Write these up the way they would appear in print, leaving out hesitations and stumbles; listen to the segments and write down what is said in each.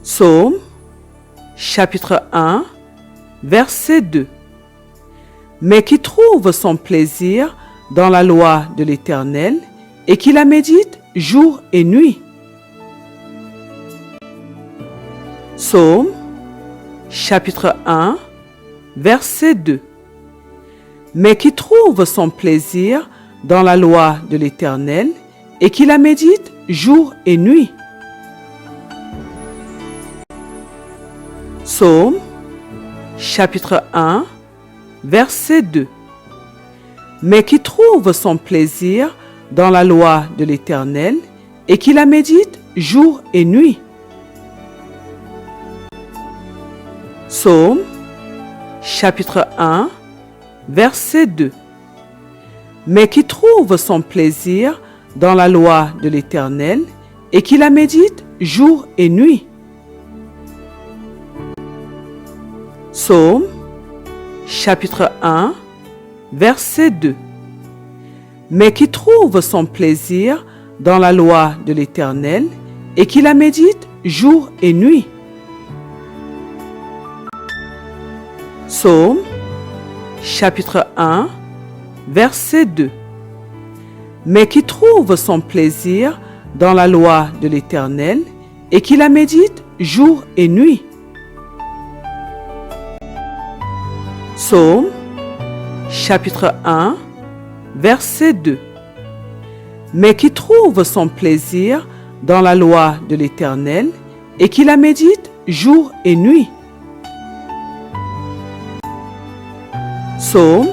Psaume, chapitre 1, verset 2. Mais qui trouve son plaisir dans la loi de l'Éternel et qui la médite jour et nuit. Psaume, chapitre 1, verset 2. Mais qui trouve son plaisir dans la loi de l'Éternel et qui la médite jour et nuit. Psaume, chapitre 1, verset 2. Mais qui trouve son plaisir dans la loi de l'Éternel et qui la médite jour et nuit. Psaume, chapitre 1, verset 2. Mais qui trouve son plaisir dans la loi de l'Éternel et qui la médite jour et nuit. Psaume, chapitre 1, verset 2. Mais qui trouve son plaisir dans la loi de l'Éternel et qui la médite jour et nuit. Psaume, chapitre 1, verset 2. Mais qui trouve son plaisir dans la loi de l'Éternel et qui la médite jour et nuit. Psaume, chapitre 1, verset 2. Mais qui trouve son plaisir dans la loi de l'Éternel et qui la médite jour et nuit. Psaume,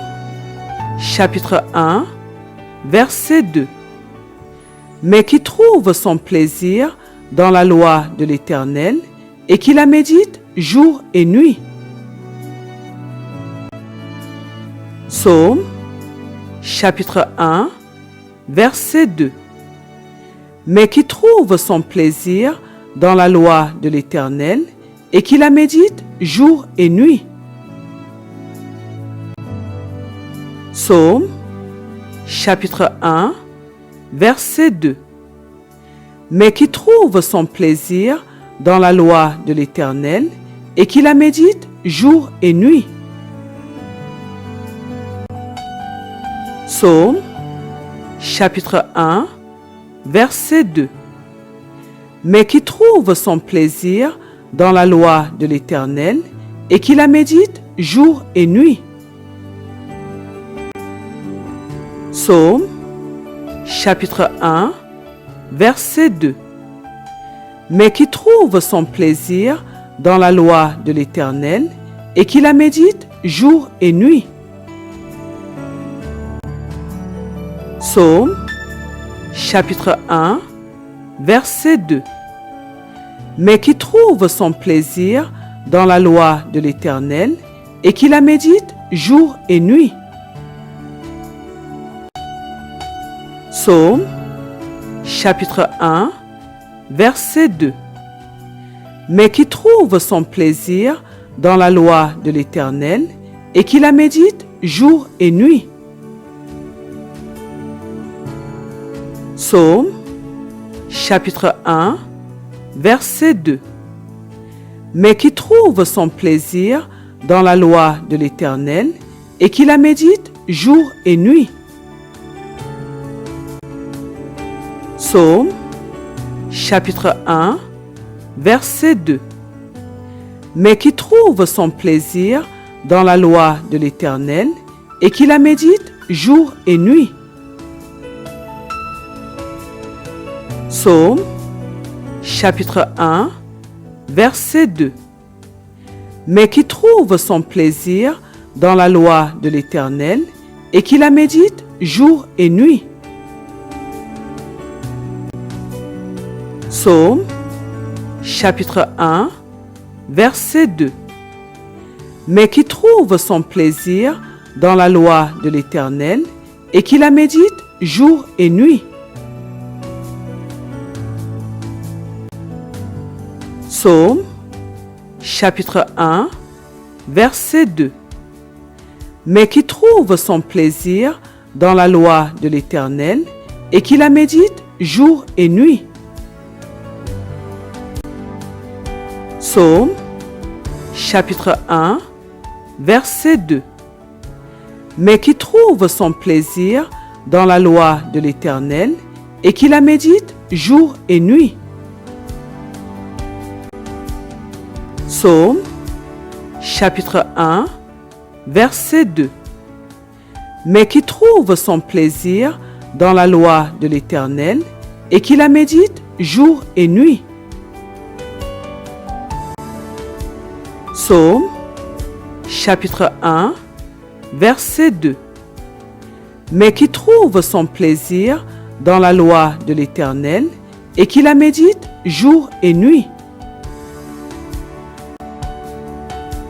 chapitre 1, verset 2. Mais qui trouve son plaisir dans la loi de l'Éternel et qui la médite jour et nuit. Psaume, chapitre 1, verset 2. Mais qui trouve son plaisir dans la loi de l'Éternel et qui la médite jour et nuit. Psaume, chapitre 1, verset 2. Mais qui trouve son plaisir dans la loi de l'Éternel et qui la médite jour et nuit. Psaume, chapitre 1, verset 2. Mais qui trouve son plaisir dans la loi de l'Éternel et qui la médite jour et nuit. Psaume, chapitre 1, verset 2. Mais qui trouve son plaisir dans la loi de l'Éternel et qui la médite jour et nuit. Psaume, chapitre 1, verset 2. Mais qui trouve son plaisir dans la loi de l'Éternel et qui la médite jour et nuit. Psaume, chapitre 1, verset 2. Mais qui trouve son plaisir dans la loi de l'Éternel et qui la médite jour et nuit. Psaume, chapitre 1, verset 2. Mais qui trouve son plaisir dans la loi de l'Éternel et qui la médite jour et nuit. Psaume, chapitre 1, verset 2. Mais qui trouve son plaisir dans la loi de l'Éternel et qui la médite jour et nuit. Psaume, chapitre 1, verset 2. Mais qui trouve son plaisir dans la loi de l'Éternel et qui la médite jour et nuit. Psaume, chapitre 1, verset 2. Mais qui trouve son plaisir dans la loi de l'Éternel et qui la médite jour et nuit. Psaume, chapitre 1, verset 2. Mais qui trouve son plaisir dans la loi de l'Éternel et qui la médite jour et nuit. Psaume, chapitre 1, verset 2. Mais qui trouve son plaisir dans la loi de l'Éternel et qui la médite jour et nuit. Psaume, chapitre 1, verset 2. Mais qui trouve son plaisir dans la loi de l'Éternel et qui la médite jour et nuit. Psaume, chapitre 1, verset 2. Mais qui trouve son plaisir dans la loi de l'Éternel et qui la médite jour et nuit.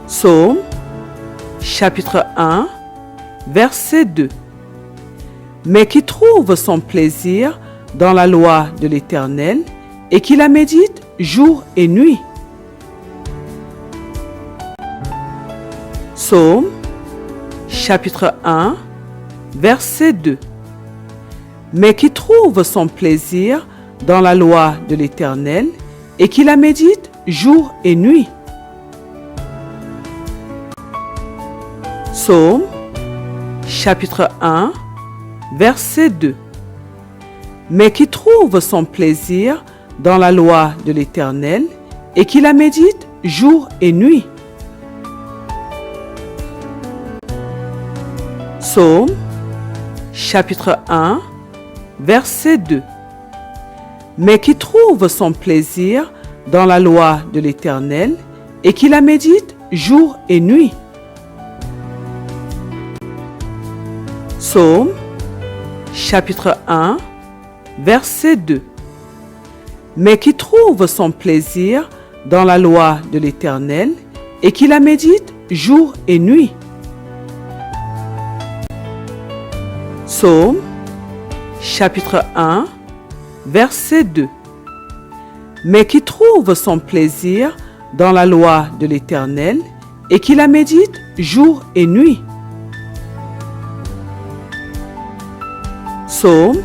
Psaume, chapitre 1, verset 2. Mais qui trouve son plaisir dans la loi de l'Éternel et qui la médite jour et nuit. Psaume, chapitre 1, verset 2. Mais qui trouve son plaisir dans la loi de l'Éternel et qui la médite jour et nuit. Psaume, chapitre 1, verset 2. Mais qui trouve son plaisir dans la loi de l'Éternel et qui la médite jour et nuit. Psaume, chapitre 1, verset 2. Mais qui trouve son plaisir dans la loi de l'Éternel et qui la médite jour et nuit. Psaume, chapitre 1, verset 2. Mais qui trouve son plaisir dans la loi de l'Éternel et qui la médite jour et nuit. Psaume, chapitre 1, verset 2. Mais qui trouve son plaisir dans la loi de l'Éternel et qui la médite jour et nuit. Psaume,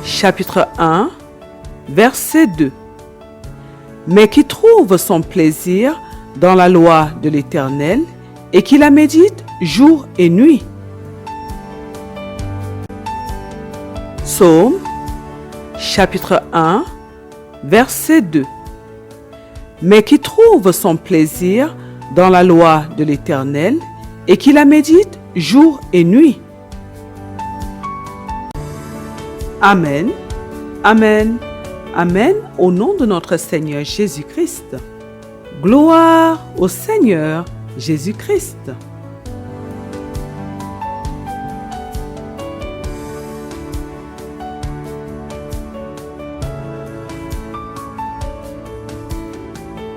chapitre 1, verset 2. Mais qui trouve son plaisir dans la loi de l'Éternel et qui la médite jour et nuit. Psaume, chapitre 1, verset 2. Mais qui trouve son plaisir dans la loi de l'Éternel et qui la médite jour et nuit. Amen, Amen, Amen, au nom de notre Seigneur Jésus-Christ. Gloire au Seigneur Jésus-Christ.